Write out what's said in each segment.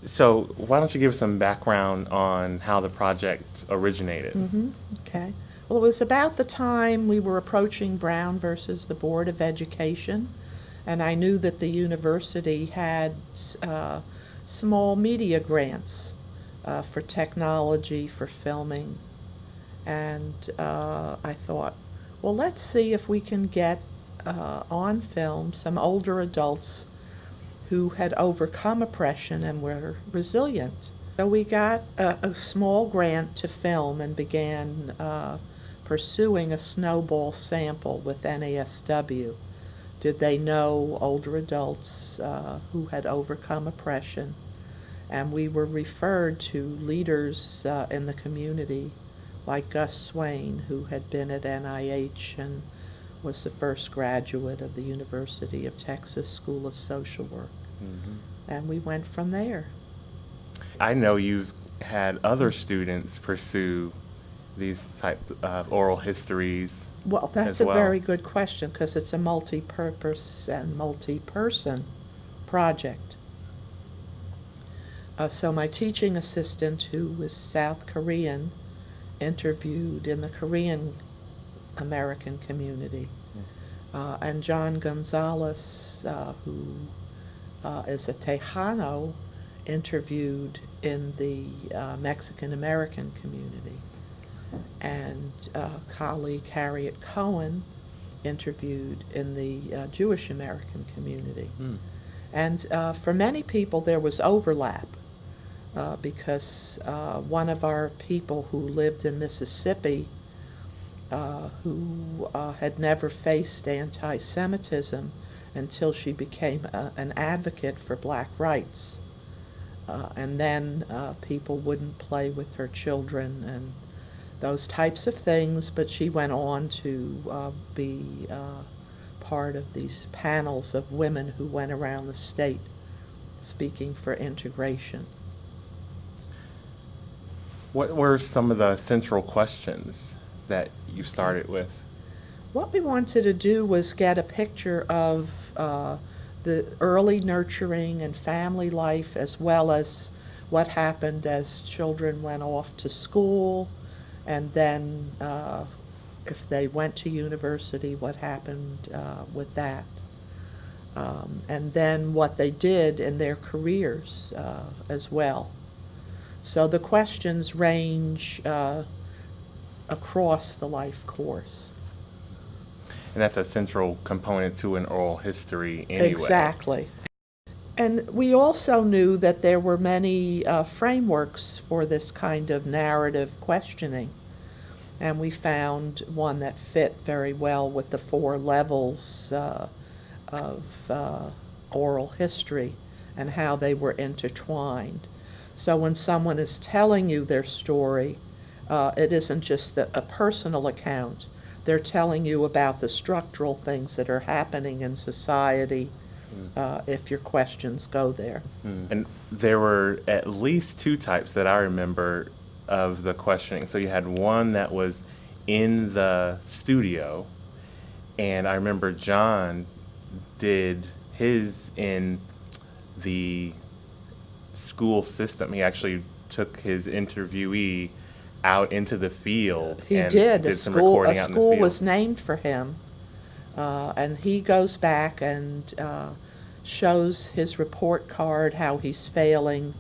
So why don't you give us some background on how the project originated? Okay. Well, it was about the time we were approaching Brown versus the Board of Education, and I knew that the university had small media grants for technology, for filming, and I thought, well, let's see if we can get on film some older adults who had overcome oppression and were resilient. So we got a small grant to film and began pursuing a snowball sample with NASW. Did they know older adults who had overcome oppression? And we were referred to leaders in the community, like Gus Swain, who had been at NIH and was the first graduate of the University of Texas School of Social Work. And we went from there. I know you've had other students pursue these type of oral histories Well, that's as a well. very good question because it's a multi-purpose and multi-person project. So my teaching assistant, who was South Korean, interviewed in the Korean American community. And John Gonzalez, who is a Tejano, interviewed in the Mexican American community. And colleague Harriet Cohen interviewed in the Jewish American community. And for many people there was overlap because one of our people who lived in Mississippi who had never faced anti-Semitism until she became an advocate for black rights. And then people wouldn't play with her children and those types of things, but she went on to be part of these panels of women who went around the state speaking for integration. What were some of the central questions that you started with? What we wanted to do was get a picture of the early nurturing and family life, as well as what happened as children went off to school, and then if they went to university, what happened with that. And then what they did in their careers as well. So the questions range across the life course. And that's a central component to an oral history anyway. Exactly. And we also knew that there were many frameworks for this kind of narrative questioning. And we found one that fit very well with the 4 levels of oral history and how they were intertwined. So when someone is telling you their story, it isn't just a personal account. They're telling you about the structural things that are happening in society if your questions go there. And there were at least 2 types that I remember of the questioning. So you had one that was in the studio, and I remember John did his in the school system. He actually took his interviewee out into the field He and did. some recording out in the School field. was named for him, and he goes back and shows his report card how he's failing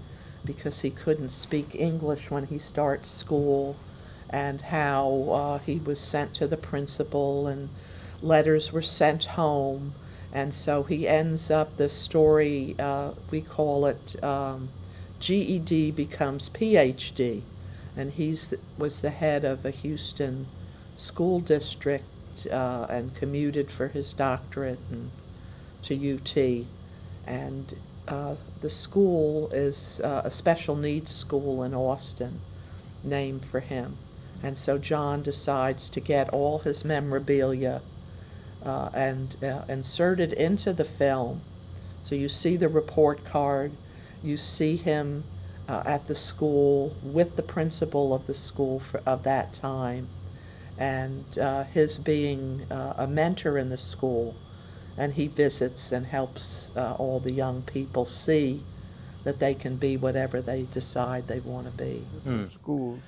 because he couldn't speak English when he starts school, and how he was sent to the principal and letters were sent home. And so he ends up, the story, we call it GED becomes PhD. And was the head of a Houston school district and commuted for his doctorate to UT. And the school is a special needs school in Austin named for him. And so John decides to get all his memorabilia and insert it into the film. So you see the report card, you see him at the school with the principal of the school of that time, and his being a mentor in the school, and he visits and helps all the young people see that they can be whatever they decide they want to be. Schools,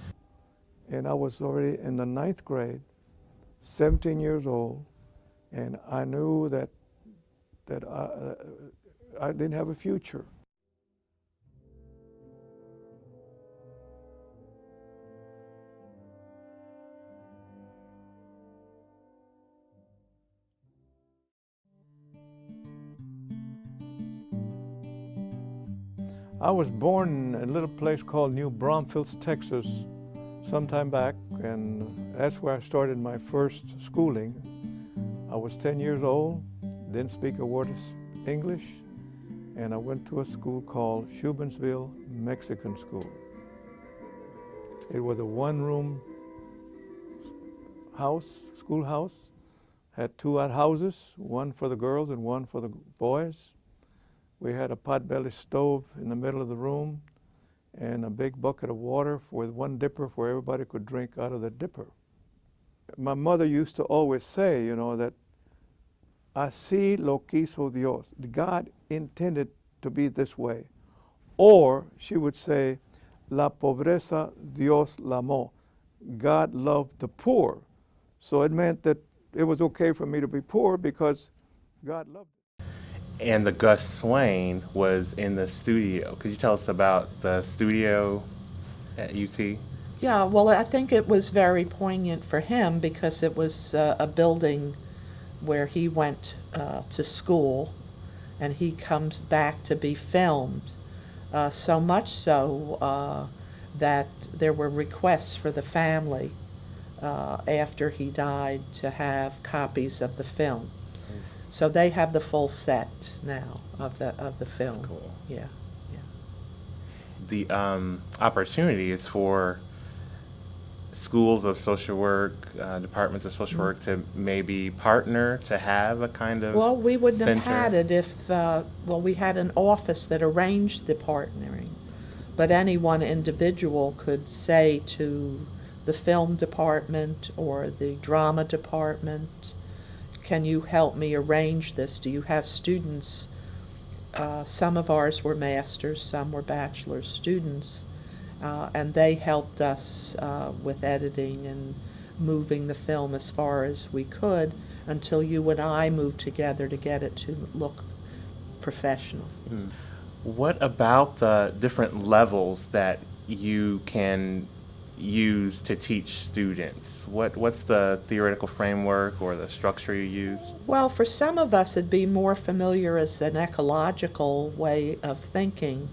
and I was already in the 9th grade, 17 years old, and I knew that I didn't have a future. I was born in a little place called New Braunfels, Texas, sometime back, and that's where I started my first schooling. I was 10 years old, didn't speak a word of English, and I went to a school called Shubinsville Mexican School. It was a one-room house, schoolhouse, had 2 outhouses, one for the girls and one for the boys. We had a potbelly stove in the middle of the room and a big bucket of water with one dipper where everybody could drink out of the dipper. My mother used to always say, you know, that así lo quiso Dios. God intended to be this way. Or she would say, la pobreza Dios la amó. God loved the poor. So it meant that it was okay for me to be poor because God loved it. And the Gus Swain was in the studio. Could you tell us about the studio at UT? Yeah, well, I think it was very poignant for him because it was a building where he went to school, and he comes back to be filmed, so much so that there were requests for the family after he died to have copies of the film. So they have the full set now of the film. That's cool. Yeah, yeah. The opportunity is for schools of social work, departments of social work to maybe partner to have a kind of Well, we wouldn't center. have had it if, we had an office that arranged the partnering, but any one individual could say to the film department or the drama department, can you help me arrange this? Do you have students? Some of ours were masters, some were bachelor's students, and they helped us with editing and moving the film as far as we could until you and I moved together to get it to look professional. What about the different levels that you can use to teach students? What's the theoretical framework or the structure you use? Well, for some of us it'd be more familiar as an ecological way of thinking,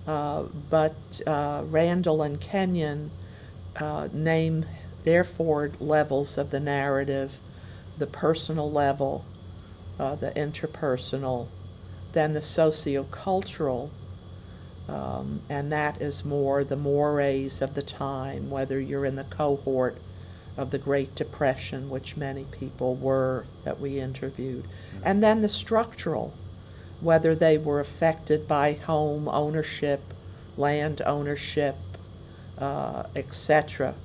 but Randall and Kenyon name their 4 levels of the narrative: the personal level, the interpersonal, then the sociocultural, and that is more the mores of the time, whether you're in the cohort of the Great Depression, which many people were that we interviewed, and then the structural, whether they were affected by home ownership, land ownership, etc.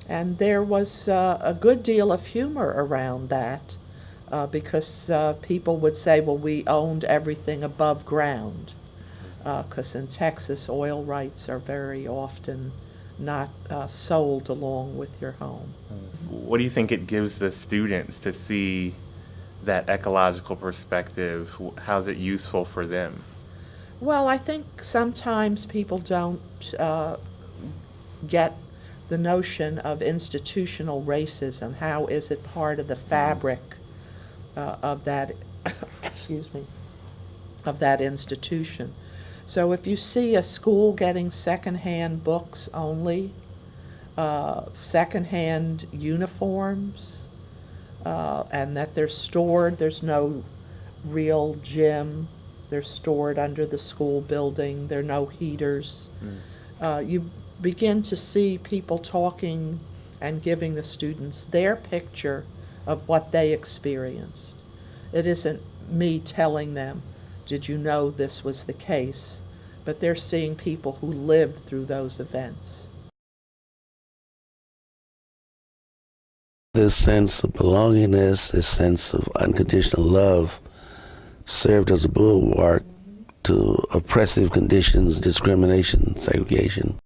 And there was a good deal of humor around that because people would say, well, we owned everything above ground. Because in Texas, oil rights are very often not sold along with your home. What do you think it gives the students to see that ecological perspective? How's it useful for them? Well, I think sometimes people don't get the notion of institutional racism. How is it part of the fabric of that, excuse me, of that institution? So if you see a school getting secondhand books only, secondhand uniforms, and that they're stored, there's no real gym, they're stored under the school building, there are no heaters. You begin to see people talking and giving the students their picture of what they experienced. It isn't me telling them, did you know this was the case? But they're seeing people who lived through those events. This sense of belongingness, this sense of unconditional love served as a bulwark to oppressive conditions, discrimination, segregation.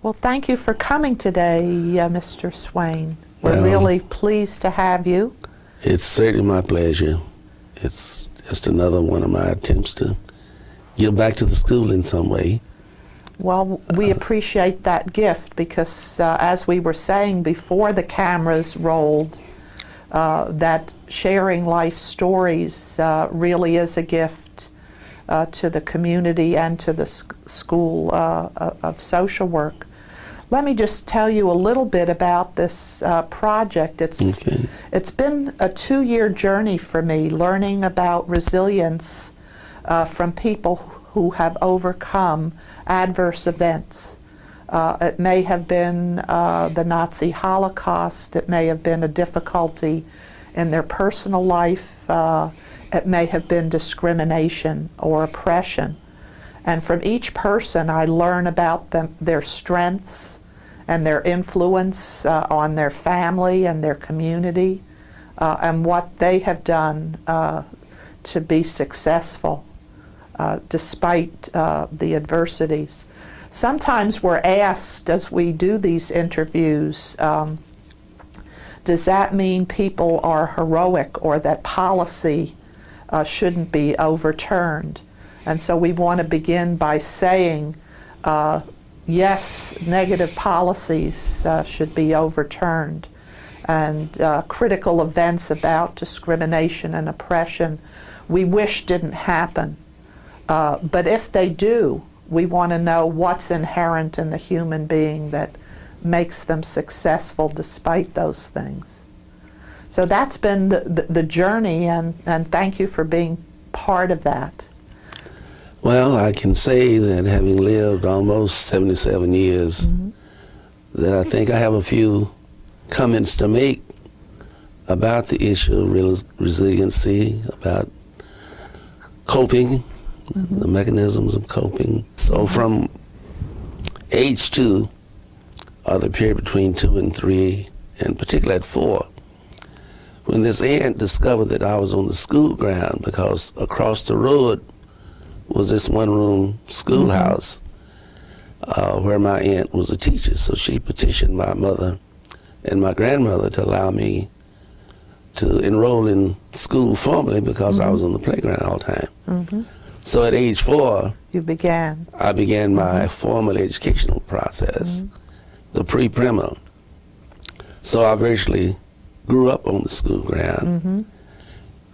Well, thank you for coming today, Mr. Swain. We're Well, really pleased to have you. It's certainly my pleasure. It's just another one of my attempts to give back to the school in some way. Well, we appreciate that gift because, as we were saying before the cameras rolled, that sharing life stories really is a gift to the community and to the School of Social Work. Let me just tell you a little bit about this project. It's been a 2-year journey for me, learning about resilience from people who have overcome adverse events. It may have been the Nazi Holocaust, it may have been a difficulty in their personal life, it may have been discrimination or oppression. And from each person I learn about their strengths and their influence on their family and their community, and what they have done to be successful despite the adversities. Sometimes we're asked as we do these interviews, does that mean people are heroic or that policy shouldn't be overturned? And so we want to begin by saying, yes, negative policies should be overturned, and critical events about discrimination and oppression we wish didn't happen. But if they do, we want to know what's inherent in the human being that makes them successful despite those things. So that's been the journey, and thank you for being part of that. Well, I can say that having lived almost 77 years, that I think I have a few comments to make about the issue of resiliency, about coping, the mechanisms of coping. So from age 2, or the period between 2 and 3, and particularly at 4, when this aunt discovered that I was on the school ground, because across the road was this one-room schoolhouse where my aunt was a teacher. So she petitioned my mother and my grandmother to allow me to enroll in school formally because I was on the playground all the time. So at age 4, I began my formal educational process, the pre-primer. So I virtually grew up on the school ground,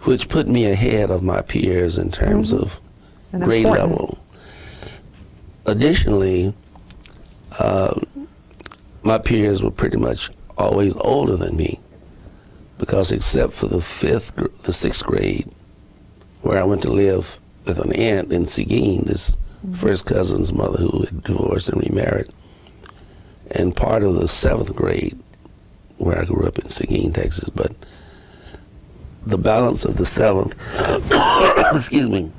which put me ahead of my peers in terms of grade level. Additionally, my peers were pretty much always older than me, because except for the 6th grade, where I went to live with an aunt in Seguin, this first cousin's mother who had divorced and remarried, and part of the 7th grade, where I grew up in Seguin, Texas. But the balance of the 7th, excuse me,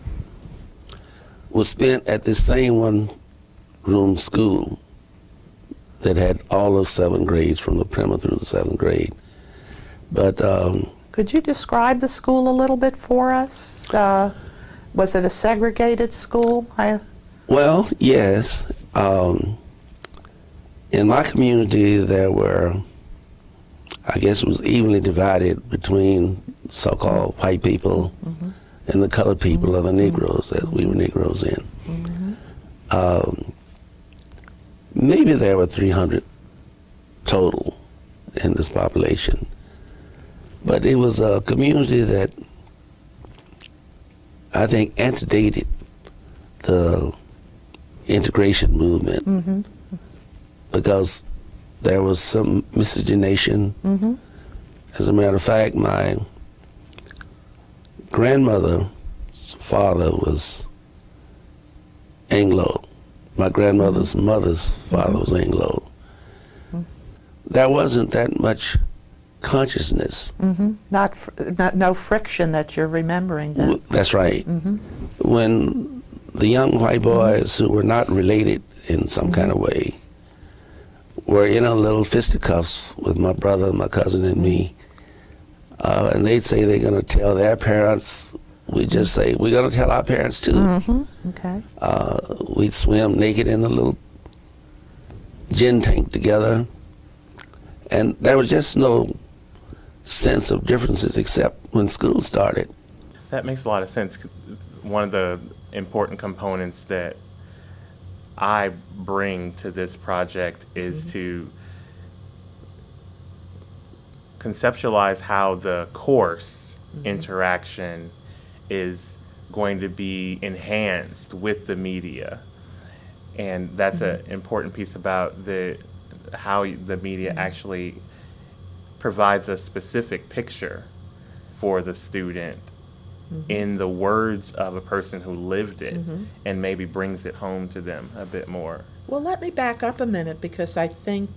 was spent at this same one-room school that had all of 7 grades from the primer through the 7th grade. But could you describe the school a little bit for us? Was it a segregated school? Well, yes. In my community, there were, I guess it was evenly divided between so-called white people and the colored people, or the Negroes, that we were Negroes in. Maybe there were 300 total in this population. But it was a community that I think antedated the integration movement, because there was some miscegenation. As a matter of fact, my grandmother's father was Anglo. My grandmother's mother's father was Anglo. There wasn't that much consciousness. No friction that you're remembering then. That's right. When the young white boys who were not related in some kind of way were in a little fisticuffs with my brother, my cousin, and me, and they'd say they're going to tell their parents, we just say, we're going to tell our parents too. Okay. We'd swim naked in a little gin tank together, and there was just no sense of differences except when school started. That makes a lot of sense. One of the important components that I bring to this project is to conceptualize how the course interaction is going to be enhanced with the media. And that's an important piece about how the media actually provides a specific picture for the student in the words of a person who lived it and maybe brings it home to them a bit more. Well, let me back up a minute, because I think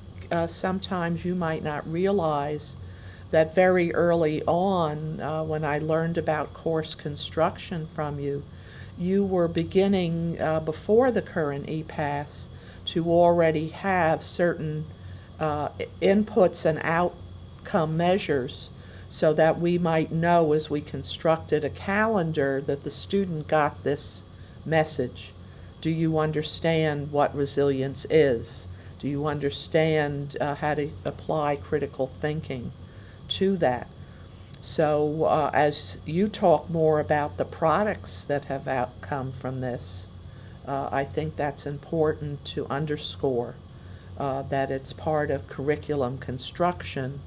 sometimes you might not realize that very early on, when I learned about course construction from you, you were beginning, before the current EPAS, to already have certain inputs and outcome measures, so that we might know as we constructed a calendar that the student got this message. Do you understand what resilience is? Do you understand how to apply critical thinking to that? So as you talk more about the products that have outcome from this, I think that's important to underscore, that it's part of curriculum construction,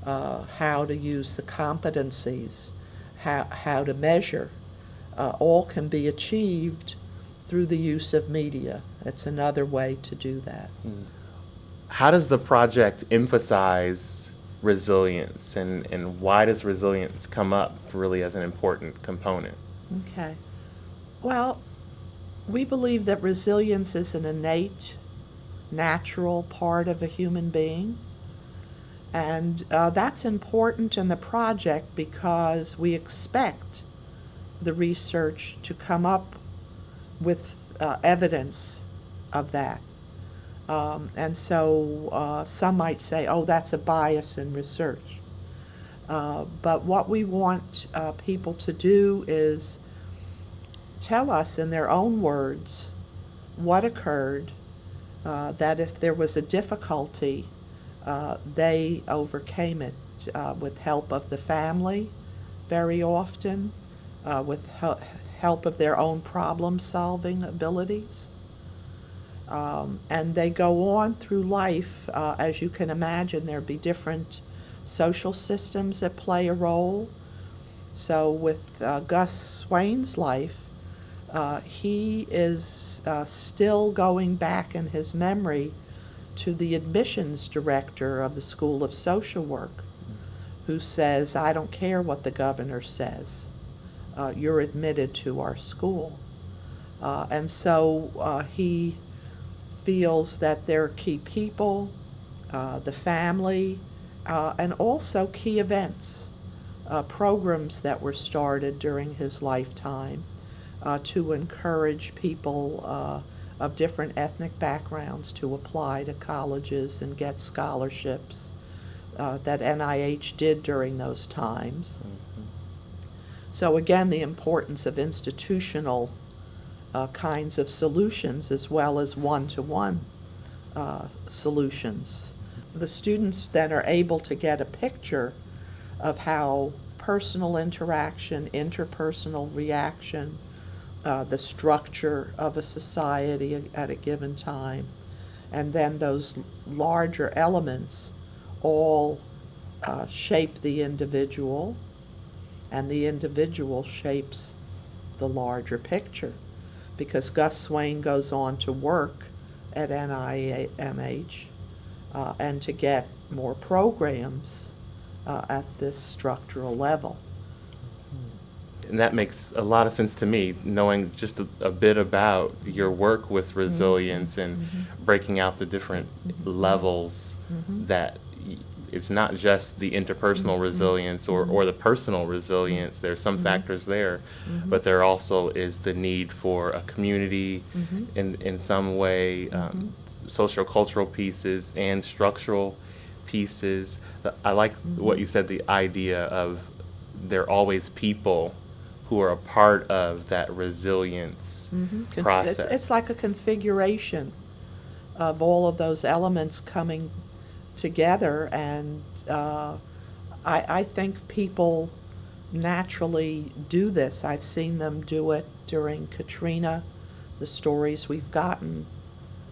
how to use the competencies, how to measure, all can be achieved through the use of media. It's another way to do that. How does the project emphasize resilience, and why does resilience come up really as an important component? Okay. Well, we believe that resilience is an innate, natural part of a human being. And that's important in the project because we expect the research to come up with evidence of that. And so some might say, oh, that's a bias in research. But what we want people to do is tell us in their own words what occurred, that if there was a difficulty, they overcame it with help of the family very often, with help of their own problem-solving abilities. And they go on through life. As you can imagine, there'll be different social systems that play a role. So with Gus Swain's life, he is still going back in his memory to the admissions director of the School of Social Work, who says, I don't care what the governor says, you're admitted to our school. And so he feels that there are key people, the family, and also key events, programs that were started during his lifetime to encourage people of different ethnic backgrounds to apply to colleges and get scholarships that NIH did during those times. So again, the importance of institutional kinds of solutions as well as one-to-one solutions. The students then are able to get a picture of how personal interaction, interpersonal reaction, the structure of a society at a given time, and then those larger elements all shape the individual, and the individual shapes the larger picture. Because Gus Swain goes on to work at NIMH and to get more programs at this structural level. And that makes a lot of sense to me, knowing just a bit about your work with resilience and breaking out the different levels that it's not just the interpersonal resilience or the personal resilience. There's some factors there, but there also is the need for a community in some way, social-cultural pieces and structural pieces. I like what you said, the idea of there are always people who are a part of that resilience process. It's like a configuration of all of those elements coming together, and I think people naturally do this. I've seen them do it during Katrina, the stories we've gotten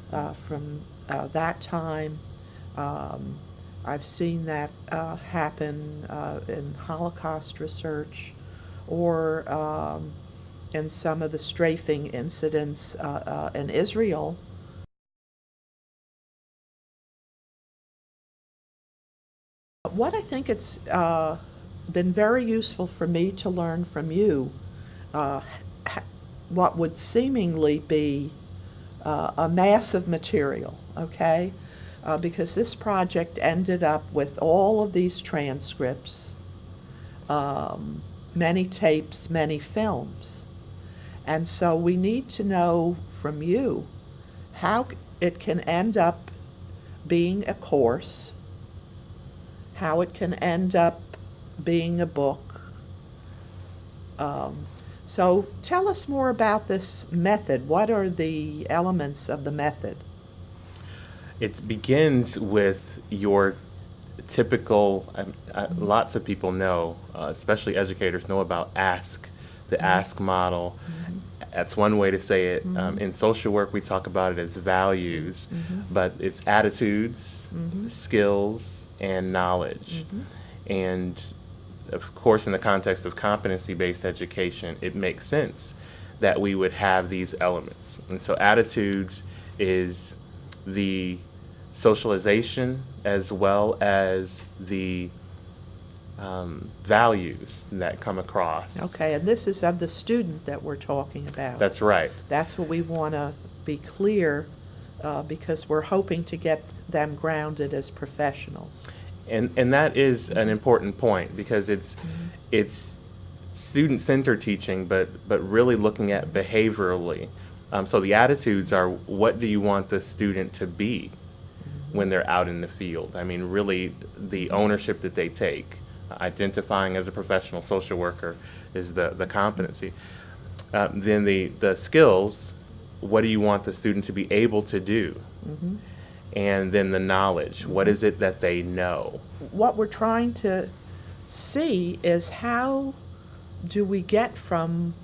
from that time. I've seen that happen in Holocaust research, or in some of the strafing incidents in Israel. What I think it's been very useful for me to learn from you, what would seemingly be a mass of material, okay? Because this project ended up with all of these transcripts, many tapes, many films. And so we need to know from you how it can end up being a course, how it can end up being a book. So tell us more about this method. What are the elements of the method? It begins with your typical, lots of people know, especially educators know about ASK, the ASK model. That's one way to say it. In social work, we talk about it as values, but it's attitudes, skills, and knowledge. And of course, in the context of competency-based education, it makes sense that we would have these elements. And so attitudes is the socialization as well as the values that come across. Okay, and this is of the student that we're talking about. That's right. That's what we want to be clear, because we're hoping to get them grounded as professionals. And that is an important point, because it's student-centered teaching, but really looking at behaviorally. So the attitudes are, what do you want the student to be when they're out in the field? I mean, really the ownership that they take. Identifying as a professional social worker is the competency. Then the skills, what do you want the student to be able to do? And then the knowledge, what is it that they know? What we're trying to see is, how do we get from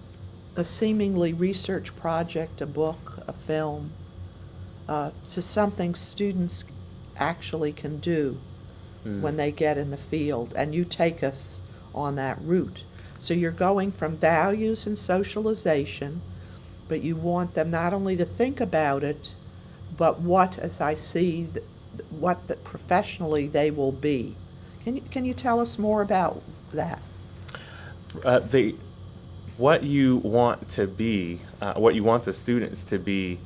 a seemingly research project, a book, a film, to something students actually can do when they get in the field, and you take us on that route. So you're going from values and socialization, but you want them not only to think about it, but what, as I see, what professionally they will be. Can you tell us more about that? What you want to be, what you want the students to be,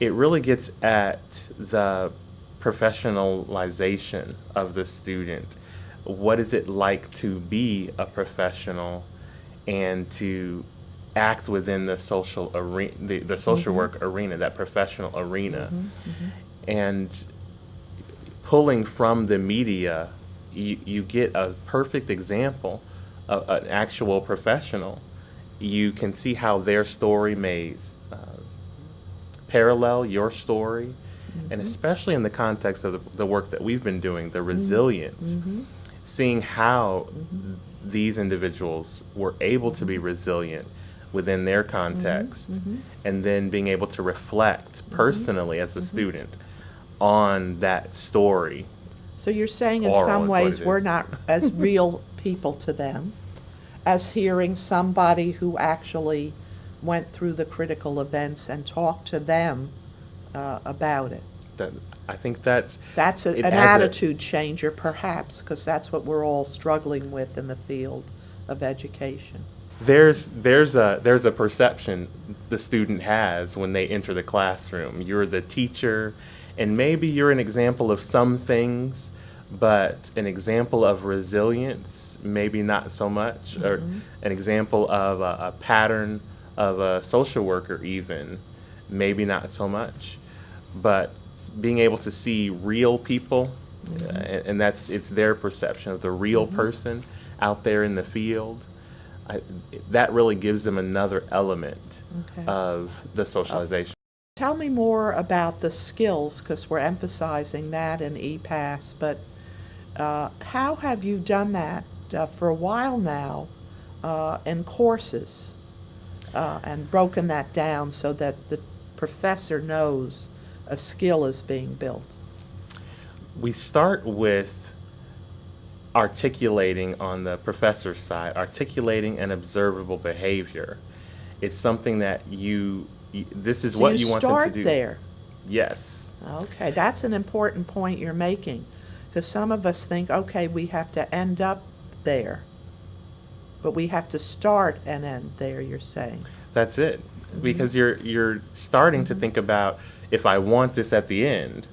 it really gets at the professionalization of the student. What is it like to be a professional and to act within the social arena, the social work arena, that professional arena? And pulling from the media, you get a perfect example of an actual professional. You can see how their story may parallel your story, and especially in the context of the work that we've been doing, the resilience, seeing how these individuals were able to be resilient within their context, and then being able to reflect personally as a student on that story. So you're saying in Oral some is what ways it we're is. not as real people to them as hearing somebody who actually went through the critical events and talked to them about it. I think that's An attitude changer, perhaps, because that's what we're all struggling with in the field of education. there's a perception the student has when they enter the classroom. You're the teacher, and maybe you're an example of some things, but an example of resilience, maybe not so much, or an example of a pattern of a social worker even, maybe not so much. But being able to see real people, and it's their perception of the real person out there in the field, that really gives them another element Okay. of the socialization. Tell me more about the skills, because we're emphasizing that in EPAS, but how have you done that for a while now in courses and broken that down so that the professor knows a skill is being built? We start with articulating on the professor's side, articulating an observable behavior. It's something that this is So what you want them to do. start there. Yes. Okay, that's an important point you're making, because some of us think, okay, we have to end up there, but we have to start and end there, you're saying. That's it. Because you're starting to think about, if I want this at the end,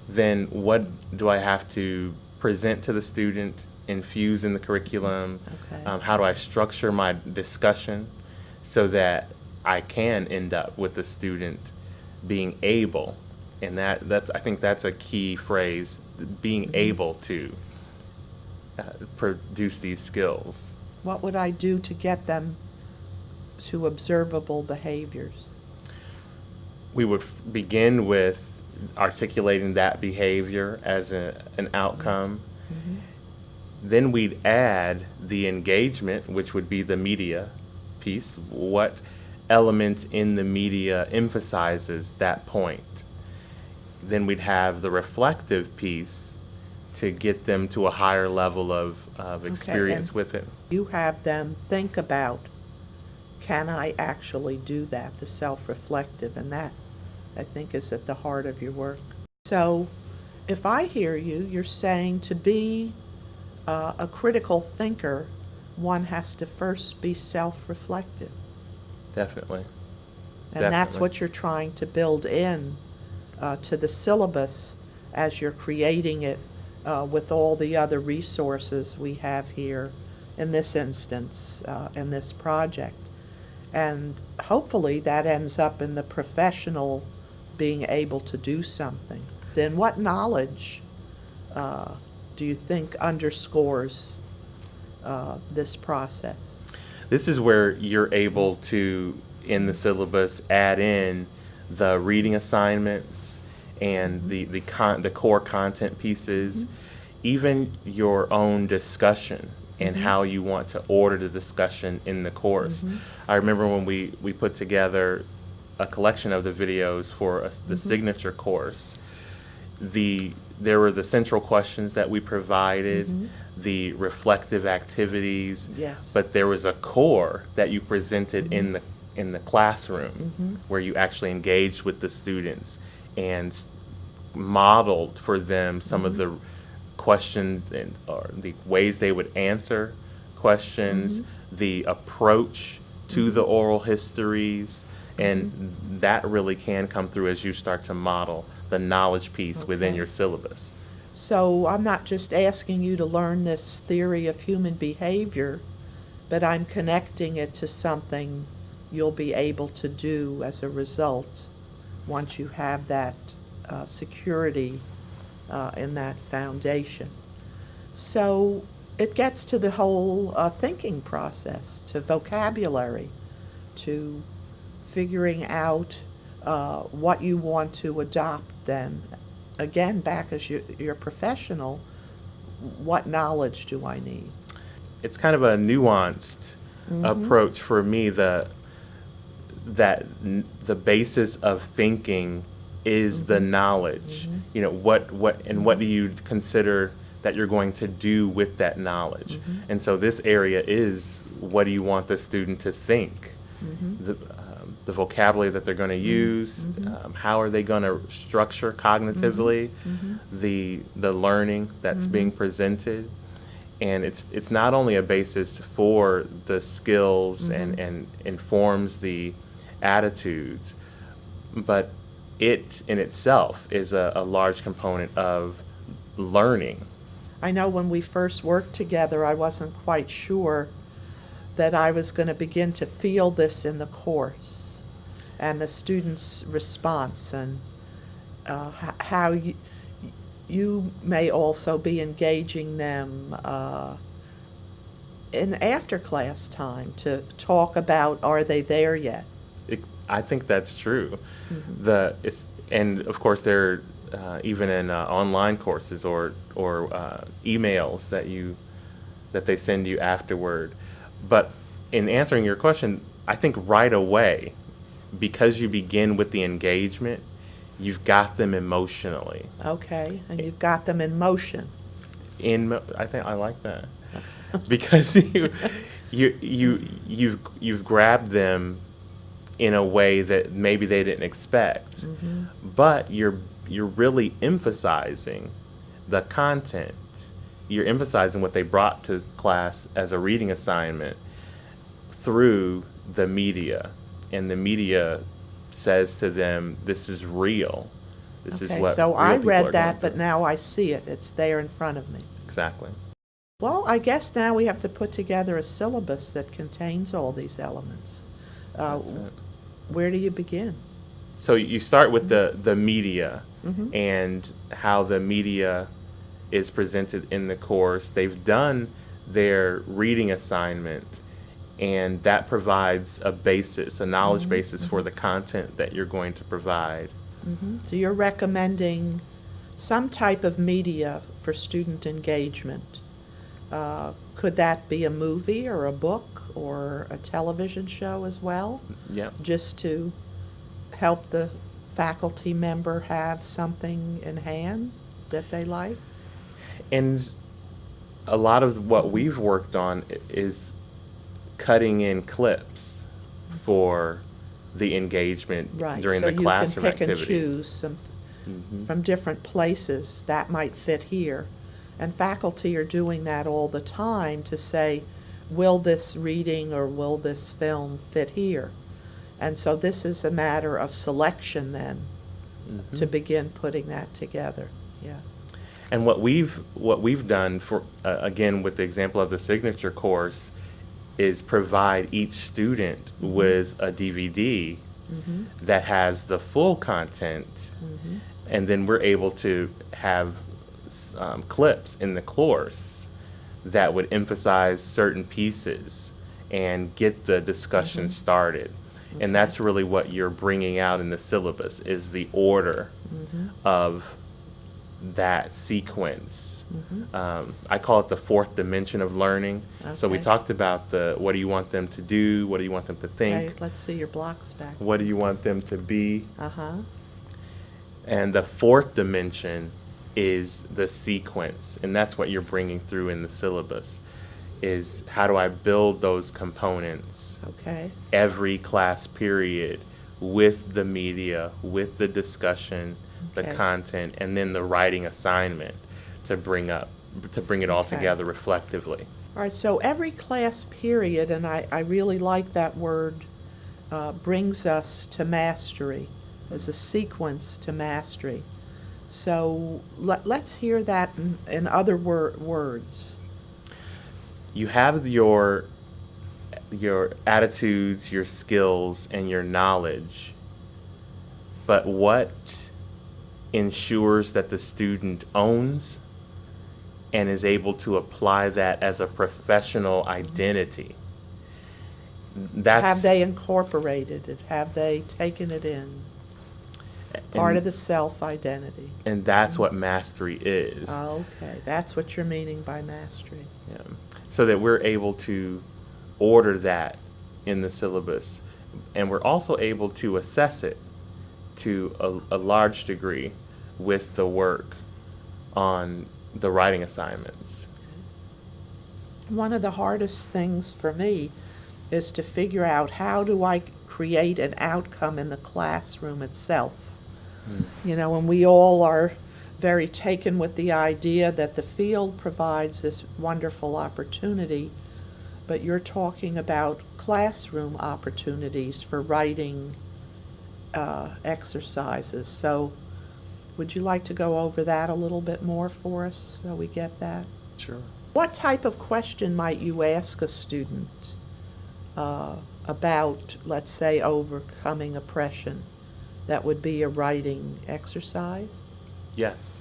then what do I have to present to the student, infuse in the curriculum? Okay. How do I structure my discussion so that I can end up with the student being able, and that's I think that's a key phrase, being able to produce these skills. What would I do to get them to observable behaviors? We would begin with articulating that behavior as an outcome. Then we'd add the engagement, which would be the media piece. What element in the media emphasizes that point? Then we'd have the reflective piece to get them to a higher level of experience and with it. You have them think about, can I actually do that, the self-reflective, and that, I think, is at the heart of your work. So, if I hear you, you're saying to be a critical thinker, one has to first be self-reflective. Definitely. And that's Definitely. what you're trying to build in to the syllabus as you're creating it with all the other resources we have here in this instance, in this project. And hopefully that ends up in the professional being able to do something. Then what knowledge do you think underscores this process? This is where you're able to, in the syllabus, add in the reading assignments and the core content pieces, even your own discussion and how you want to order the discussion in the course. I remember when we put together a collection of the videos for the signature course, there were the central questions that we provided, the reflective activities, Yes. but there was a core that you presented in the classroom where you actually engaged with the students and modeled for them some of the questions or the ways they would answer questions, the approach to the oral histories, and that really can come through as you start to model the knowledge piece within Okay. your syllabus. So I'm not just asking you to learn this theory of human behavior, but I'm connecting it to something you'll be able to do as a result once you have that security in that foundation. So it gets to the whole thinking process, to vocabulary, to figuring out what you want to adopt then. Again, back as you're professional, what knowledge do I need? It's kind of a nuanced approach for me, that the basis of thinking is the knowledge. You know, what do you consider that you're going to do with that knowledge? And so this area is, what do you want the student to think? The vocabulary that they're going to use, how are they going to structure cognitively the learning that's being presented. And it's not only a basis for the skills and informs the attitudes, but it in itself is a large component of learning. I know when we first worked together, I wasn't quite sure that I was going to begin to feel this in the course and the students' response, and how you may also be engaging them in after-class time to talk about, are they there yet? I think that's true. Mm-hmm. And of course there even in online courses or emails that they send you afterward. But in answering your question, I think right away, because you begin with the engagement, you've got them emotionally. Okay, and you've got them in motion. I think I like that because you've grabbed them in a way that maybe they didn't expect, Mm-hmm. but you're really emphasizing the content. You're emphasizing what they brought to class as a reading assignment through the media, and the media says to them, "This is real. This is Okay, what." so real I people are read going that, but through." now I see it. It's there in front of me. Exactly. Well, I guess now we have to put together a syllabus that contains all these elements. That's it. Where do you begin? So you start with the media Mhm. and how the media is presented in the course. They've done their reading assignment, and that provides a basis, a knowledge basis for the content that you're going to provide. So you're recommending some type of media for student engagement. Could that be a movie or a book or a television show as well? Yeah. Just to help the faculty member have something in hand that they like? And a lot of what we've worked on is cutting in clips for the engagement Right. during the classroom So you can pick activity. and choose some Mhm. from different places that might fit here. And faculty are doing that all the time to say, will this reading or will this film fit here? And so this is a matter of selection then, to begin putting that together. Yeah. And what we've done for again with the example of the signature course is provide each student with a DVD that has the full content, and then we're able to have clips in the course that would emphasize certain pieces and get the discussion started. And that's really what you're bringing out in the syllabus, is the order of that sequence. I call it the fourth dimension of learning. So we Okay. talked about what do you want them to do, what do you want them to think, Okay, let's see your blocks back. what do you want them to be, Uh-huh. and the fourth dimension is the sequence, and that's what you're bringing through in the syllabus, is how do I build those components Okay. every class period with the media, with the discussion, the Okay. content, and then the writing assignment to bring it all Okay. together reflectively. All right, so every class period, and I really like that word, brings us to mastery, as a sequence to mastery. So let's hear that in other words. You have your attitudes, your skills, and your knowledge, but what ensures that the student owns and is able to apply that as a professional identity? Have they incorporated it? Have they taken it in? Part of the self-identity. And that's what mastery is. Okay, that's what you're meaning by mastery. Yeah. So that we're able to order that in the syllabus, and we're also able to assess it to a large degree with the work on the writing assignments. One of the hardest things for me is to figure out, how do I create an outcome in the classroom itself? You know, and we all are very taken with the idea that the field provides this wonderful opportunity, but you're talking about classroom opportunities for writing exercises. So Would you like to go over that a little bit more for us so we get that? Sure. What type of question might you ask a student about, let's say, overcoming oppression? That would be a writing exercise? Yes.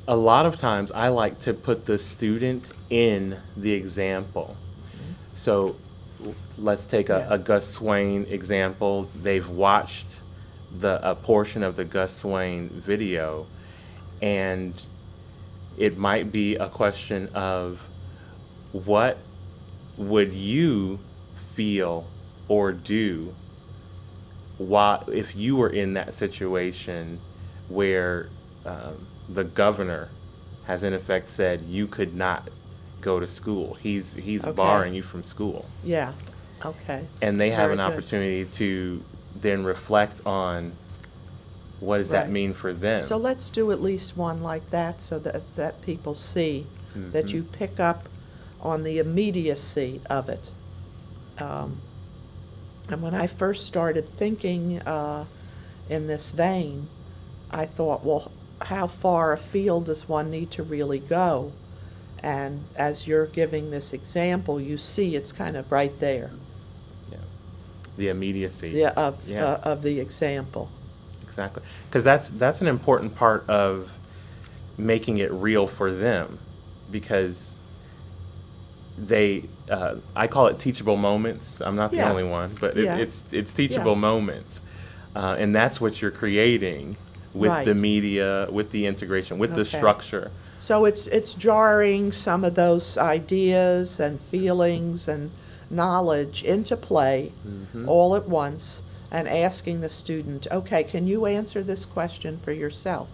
A lot of times I like to put the student in the example. So let's take a Yes. Gus Swain example. They've watched a portion of the Gus Swain video, and it might be a question of what would you feel or do if you were in that situation where the governor has in effect said you could not go to school. He's Okay. barring you from school. Yeah, okay. And they have Very an good. opportunity to then reflect on what does that Right. mean for them. So let's do at least one like that so that people see that Mhm. you pick up on the immediacy of it. And when I first started thinking in this vein, I thought, well, how far afield does one need to really go? And as you're giving this example, you see it's kind of right there, Yeah. The immediacy. yeah, Yeah. of the example. Exactly. Because that's an important part of making it real for them, because I call it teachable moments. I'm not the Yeah. only one, but Yeah. it's teachable Yeah. moments. And that's what you're creating with Right. the media, with the integration, with the Okay. structure. So it's jarring some of those ideas and feelings and knowledge into play all at once and asking the student, okay, can you answer this question for yourself?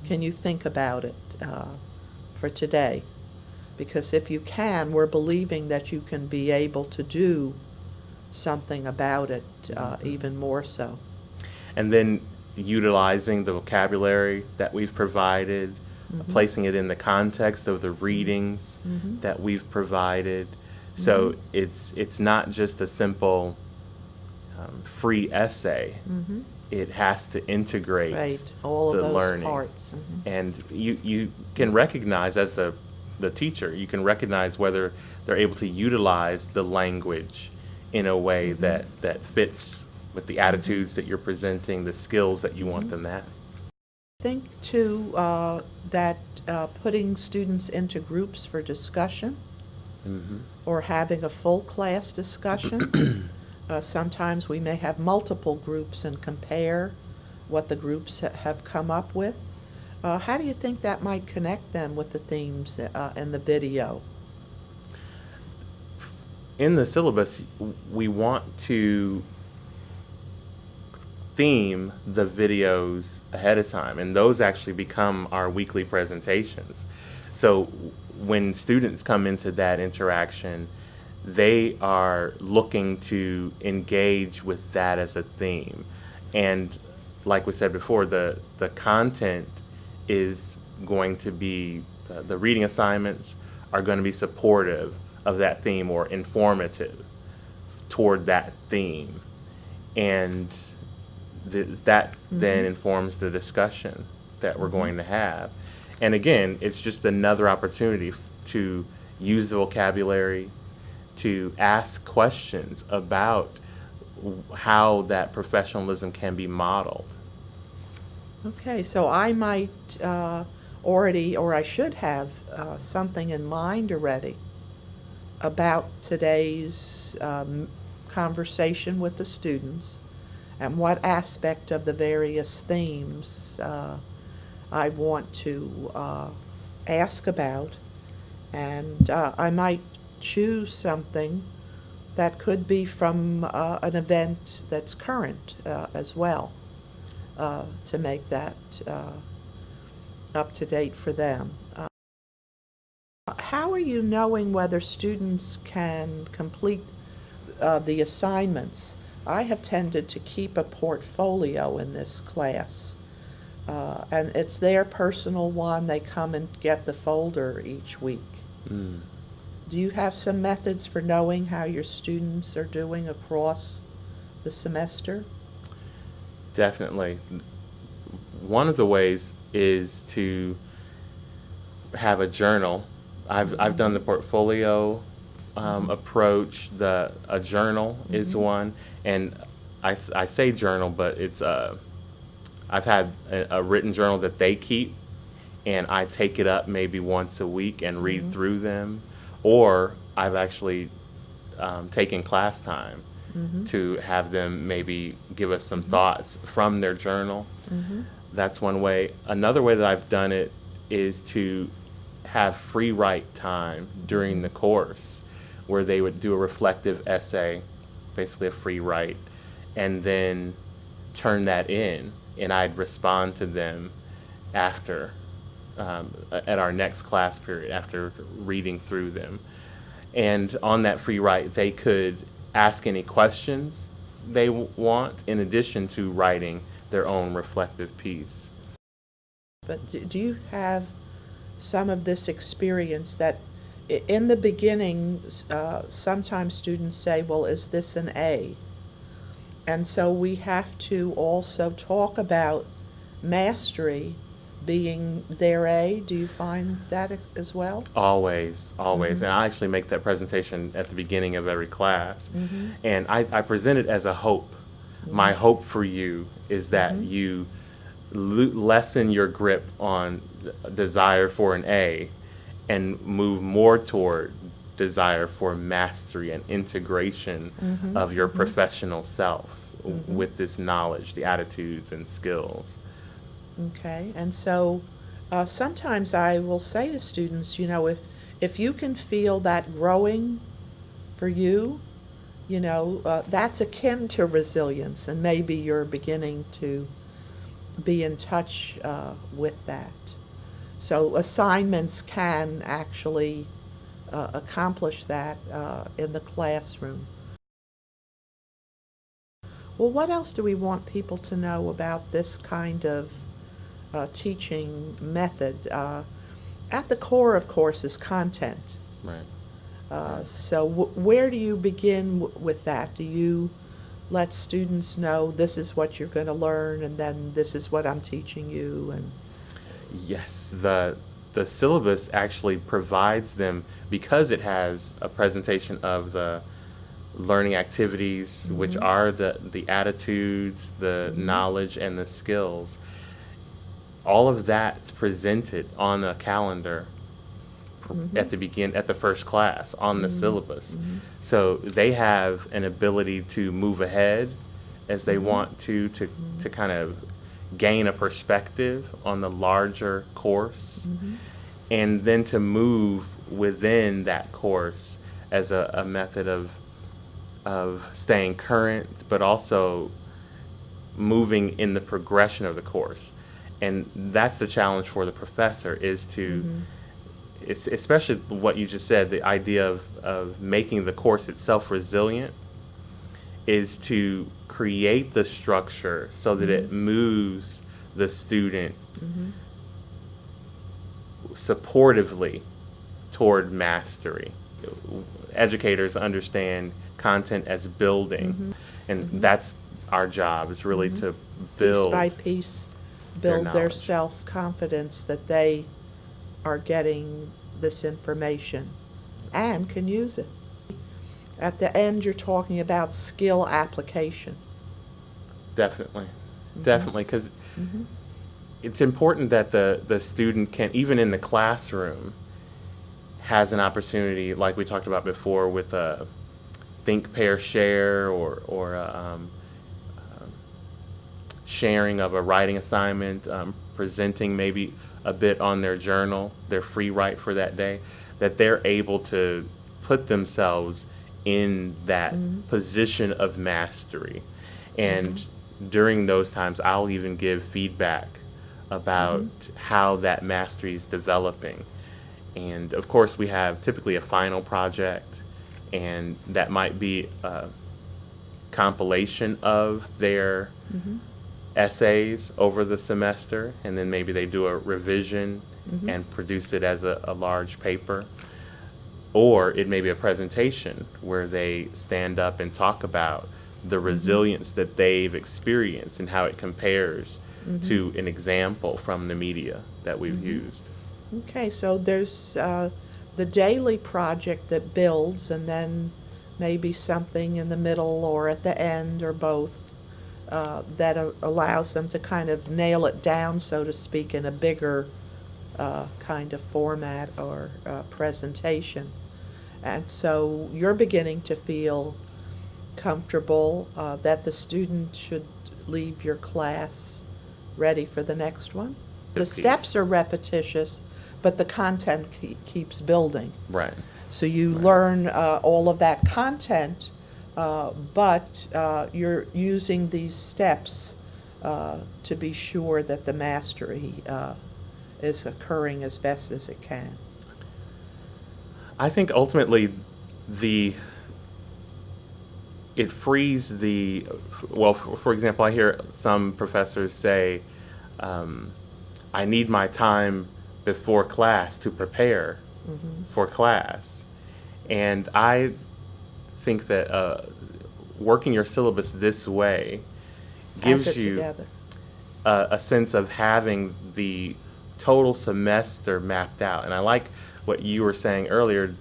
Can you think about it for today? Because if you can, we're believing that you can be able to do something about it even more so. And then utilizing the vocabulary that we've provided, placing it in the context of the readings that we've provided. So it's not just a simple free essay. It has to integrate Right, all of the those learning. parts. And you can recognize, as the teacher, you can recognize whether they're able to utilize the language in a way that fits with the attitudes that you're presenting, the skills that you want them to have. I think, too, that putting students into groups for discussion or having a full class discussion, sometimes we may have multiple groups and compare what the groups have come up with. How do you think that might connect them with the themes in the video? In the syllabus, we want to theme the videos ahead of time, and those actually become our weekly presentations. So when students come into that interaction, they are looking to engage with that as a theme. And like we said before, the content is going to be, the reading assignments are going to be supportive of that theme or informative toward that theme. And that then informs the discussion that we're going to have. And again, it's just another opportunity to use the vocabulary, to ask questions about how that professionalism can be modeled. Okay, so I might already, or I should have, something in mind already about today's conversation with the students and what aspect of the various themes I want to ask about. And I might choose something that could be from an event that's current as well, to make that up to date for them. How are you knowing whether students can complete the assignments? I have tended to keep a portfolio in this class, and it's their personal one. They come and get the folder each week. Do you have some methods for knowing how your students are doing across the semester? Definitely. one of the ways is to have a journal. I've done the portfolio approach. A journal is one, and I say journal, but it's I've had a written journal that they keep, and I take it up maybe once a week and read through them, or I've actually taken class time to have them maybe give us some thoughts from their journal. That's one way. Another way that I've done it is to have free write time during the course, where they would do a reflective essay, basically a free write, and then turn that in, and I'd respond to them after, at our next class period, after reading through them. And on that free write, they could ask any questions they want, in addition to writing their own reflective piece. But do you have some of this experience that in the beginning, sometimes students say, well, is this an A? And so we have to also talk about mastery being their A. Do you find that as well? Always, always. And I actually make that presentation at the beginning of every class. And I present it as a hope. My hope for you is that you lessen your grip on desire for an A and move more toward desire for mastery and integration of your professional self with this knowledge, the attitudes and skills. Okay, and so sometimes I will say to students, if you can feel that growing for you, that's akin to resilience, and maybe you're beginning to be in touch with that. So assignments can actually accomplish that in the classroom. Well, what else do we want people to know about this kind of teaching method? At the core, of course, is content. Right. So where do you begin with that? Do you let students know this is what you're going to learn, and then this is what I'm teaching you? And yes, the syllabus actually provides them, because it has a presentation of the learning activities, which are the attitudes, the knowledge, and the skills. All of that's presented on a calendar at the first class on the syllabus. So they have an ability to move ahead as they want to kind of gain a perspective on the larger course, and then to move within that course as a method of staying current, but also moving in the progression of the course. And that's the challenge for the professor, is to, it's especially what you just said, the idea of making the course itself resilient, is to create the structure so that it moves the student supportively toward mastery. Educators understand content as building, and that's our job, is really to build piece by piece, build their knowledge. self-confidence that they are getting this information and can use it. At the end, you're talking about skill application. Definitely, definitely, because it's important that the student can, even in the classroom, has an opportunity, like we talked about before, with a think, pair, share, or sharing of a writing assignment, presenting maybe a bit on their journal, their free write for that day, that they're able to put themselves in that position of mastery. And during those times, I'll even give feedback about how that mastery is developing. And of course, we have typically a final project, and that might be a compilation of their essays over the semester, and then maybe they do a revision and produce it as a large paper. Or it may be a presentation where they stand up and talk about the resilience that they've experienced and how it compares to an example from the media that we've used. Okay, so there's the daily project that builds, and then maybe something in the middle or at the end or both that allows them to kind of nail it down, so to speak, in a bigger kind of format or presentation. And so you're beginning to feel comfortable that the student should leave your class ready for the next one. The steps are repetitious, but the content keeps building. Right. So you learn all of that content, but you're using these steps to be sure that the mastery is occurring as best as it can. I think ultimately it frees for example, I hear some professors say, I need my time before class to prepare for class. And I think that working your syllabus this way gives you a sense of having the total semester mapped out. And I like what you were saying earlier.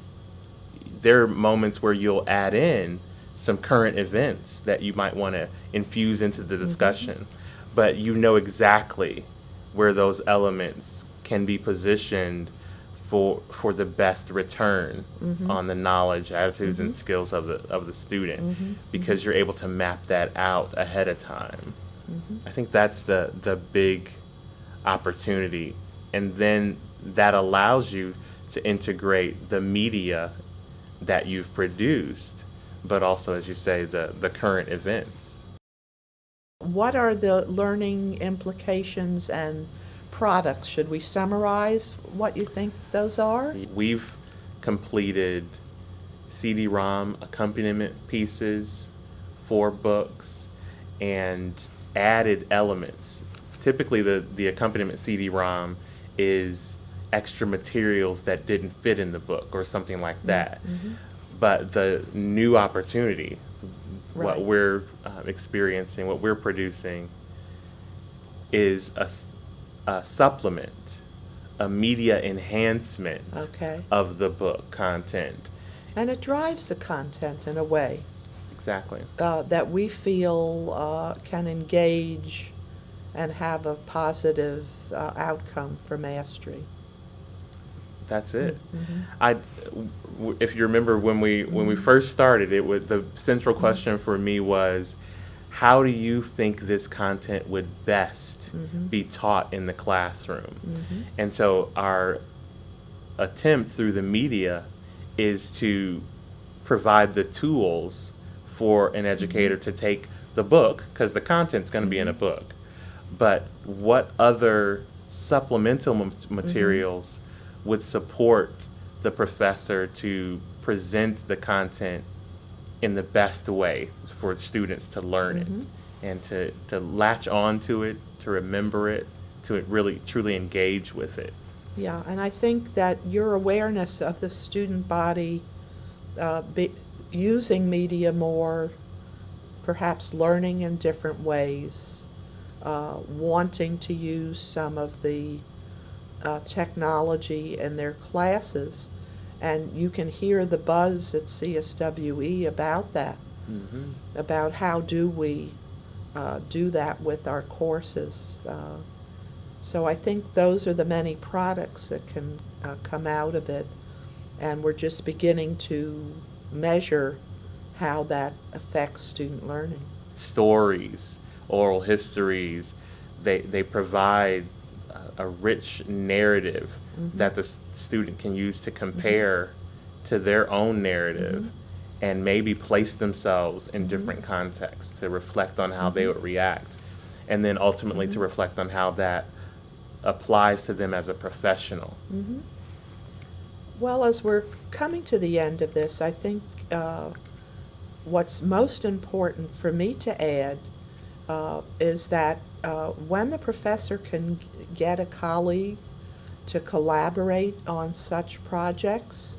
There are moments where you'll add in some current events that you might want to infuse into the discussion, but you know exactly where those elements can be positioned for the best return on the knowledge, attitudes, and skills of the student, because you're able to map that out ahead of time. I think that's the big opportunity, and then that allows you to integrate the media that you've produced, but also, as you say, the current events. What are the learning implications and products? Should we summarize what you think those are? We've completed CD-ROM accompaniment pieces for books and added elements. Typically, the accompaniment CD-ROM is extra materials that didn't fit in the book or something like that. But the new opportunity, what we're experiencing, what we're producing, is a supplement, a media enhancement of the book content. And it drives the content in a way. Exactly. That we feel can engage and have a positive outcome for mastery. That's it. If you remember when we first started, the central question for me was, how do you think this content would best be taught in the classroom? And so our attempt through the media is to provide the tools for an educator to take the book, because the content's going to be in a book, but what other supplemental materials would support the professor to present the content in the best way for students to learn it and to latch on to it, to remember it, to really truly engage with it. Yeah, and I think that your awareness of the student body using media more, perhaps learning in different ways, wanting to use some of the technology in their classes, and you can hear the buzz at CSWE about that, about how do we do that with our courses. So I think those are the many products that can come out of it, and we're just beginning to measure how that affects student learning. Stories, oral histories, they provide a rich narrative that the student can use to compare to their own narrative and maybe place themselves in different contexts to reflect on how they would react, and then ultimately to reflect on how that applies to them as a professional. Well, as we're coming to the end of this, I think what's most important for me to add is that when the professor can get a colleague to collaborate on such projects,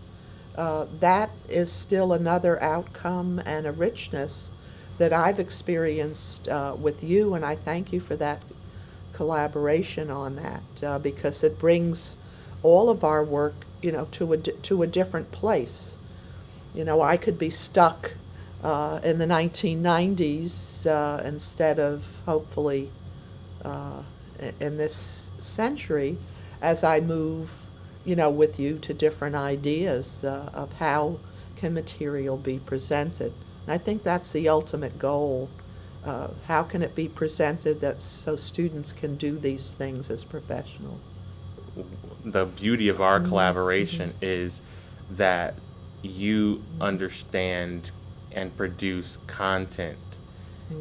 that is still another outcome and a richness that I've experienced with you, and I thank you for that collaboration on that, because it brings all of our work, to a different place. I could be stuck in the 1990s instead of hopefully in this century, as I move, with you to different ideas of how can material be presented. And I think that's the ultimate goal. How can it be presented so students can do these things as professionals? The beauty of our collaboration is that you understand and produce content.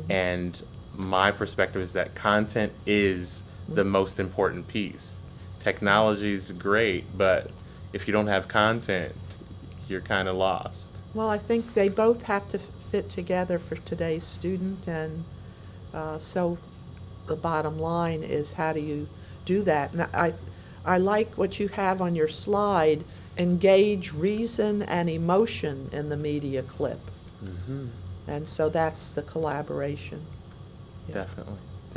And my perspective is that content is the most important piece. Technology is great, but if you don't have content, you're kind of lost. Well, I think they both have to fit together for today's student, and so the bottom line is, how do you do that? And I like what you have on your slide, engage reason and emotion in the media clip. And so that's the collaboration. Yeah. Definitely.